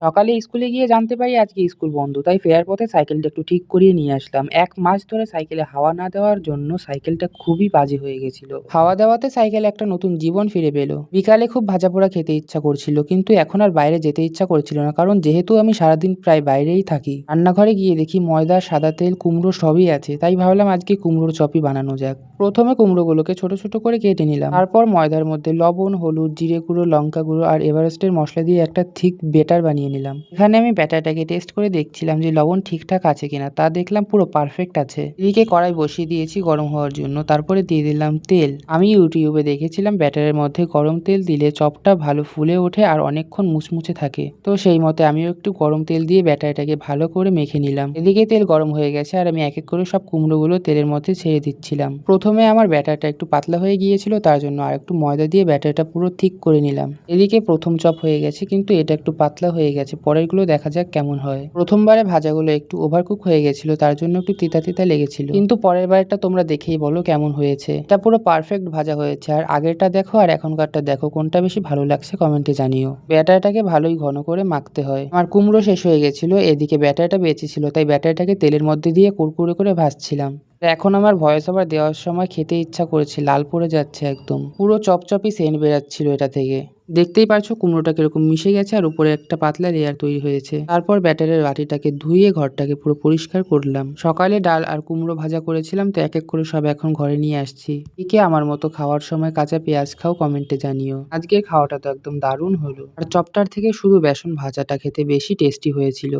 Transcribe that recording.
সকালে স্কুলে গিয়ে জানতে পারি আজকে স্কুল বন্ধ, তাই ফেরার পথে সাইকেলটা একটু ঠিক করিয়ে নিয়ে আসলাম। 1 মাস ধরে সাইকেলে হাওয়া না দেওয়ার জন্য সাইকেলটা খুবই বাজে হয়ে গেছিল। হাওয়া দেওয়াতে সাইকেলে একটা নতুন জীবন ফিরে পেল। বিকালে খুব ভাজাপোড়া খেতে ইচ্ছা করছিল, কিন্তু এখন আর বাইরে যেতে ইচ্ছা করছিল না, কারণ যেহেতু আমি সারাদিন প্রায় বাইরেই থাকি। রান্নাঘরে গিয়ে দেখি ময়দা, সাদা তেল, কুমড়ো সবই আছে, তাই ভাবলাম আজকে কুমড়োর চপই বানানো যাক। প্রথমে কুমড়োগুলোকে ছোট ছোট করে কেটে নিলাম, তারপর ময়দার মধ্যে লবণ, হলুদ, জিরে গুঁড়ো, লঙ্কা গুঁড়ো আর এভারেস্টের মশলা দিয়ে একটা থিক বেটার বানিয়ে নিলাম। এখানে আমি ব্যাটারটাকে টেস্ট করে দেখছিলাম যে লবণ ঠিকঠাক আছে কিনা, তা দেখলাম পুরো পারফেক্ট আছে। এদিকে কড়াই বসিয়ে দিয়েছি গরম হওয়ার জন্য, তারপরে দিয়ে দিলাম তেল। আমি ইউটিউবে দেখেছিলাম ব্যাটারের মধ্যে গরম তেল দিলে চপটা ভালো ফুলে ওঠে আর অনেকক্ষণ মুচমুচে থাকে, তো সেই মতে আমিও একটু গরম তেল দিয়ে ব্যাটারটাকে ভালো করে মেখে নিলাম। এদিকে তেল গরম হয়ে গেছে আর আমি এক এক করে সব কুমড়োগুলো তেলের মধ্যে ছেড়ে দিচ্ছিলাম। প্রথমে আমার ব্যাটারটা একটু পাতলা হয়ে গিয়েছিল, তার জন্য আর একটু ময়দা দিয়ে ব্যাটারটা পুরো ঠিক করে নিলাম। এদিকে প্রথম চপ হয়ে গেছে, কিন্তু এটা একটু পাতলা হয়ে গেছে, পরেরগুলো দেখা যাক কেমন হয়। প্রথমবারে ভাজাগুলো একটু ওভারকুক হয়ে গেছিল, তার জন্য একটু তিতা তিতা লেগেছিল, কিন্তু পরের বারটা তোমরা দেখেই বলো কেমন হয়েছে। এটা পুরো পারফেক্ট ভাজা হয়েছে। আর আগেরটা দেখো আর এখনকারটা দেখো, কোনটা বেশি ভালো লাগছে কমেন্টে জানিও। ব্যাটারটাকে ভালোই ঘন করে মাখতে হয়। আমার কুমড়ো শেষ হয়ে গেছিল, এদিকে ব্যাটারটা বেঁচে ছিল, তাই ব্যাটারটাকে তেলের মধ্যে দিয়ে কুড়কুড়ে করে ভাজছিলাম। এখন আমার ভয়েস ওভার দেওয়ার সময় খেতে ইচ্ছা করেছে, লাল পড়ে যাচ্ছে একদম, পুরো চপচপই সেন্ট বেরাচ্ছিল এটা থেকে। দেখতেই পারছো কুমড়োটা কিরকম মিশে গেছে আর উপরে একটা পাতলা লেয়ার তৈরি হয়েছে। তারপর ব্যাটারের বাটিটাকে ধুয়ে ঘরটাকে পুরো পরিষ্কার করলাম। সকালে ডাল আর কুমড়ো ভাজা করেছিলাম, তো এক এক করে সব এখন ঘরে নিয়ে আসছি। একে আমার মতো খাওয়ার সময় কাঁচা পেঁয়াজ খাও, কমেন্টে জানিও। আজকের খাওয়াটা তো একদম দারুণ হলো। আর চপটার থেকে শুধু বেসন ভাজাটা খেতে বেশি টেস্টি হয়েছিল।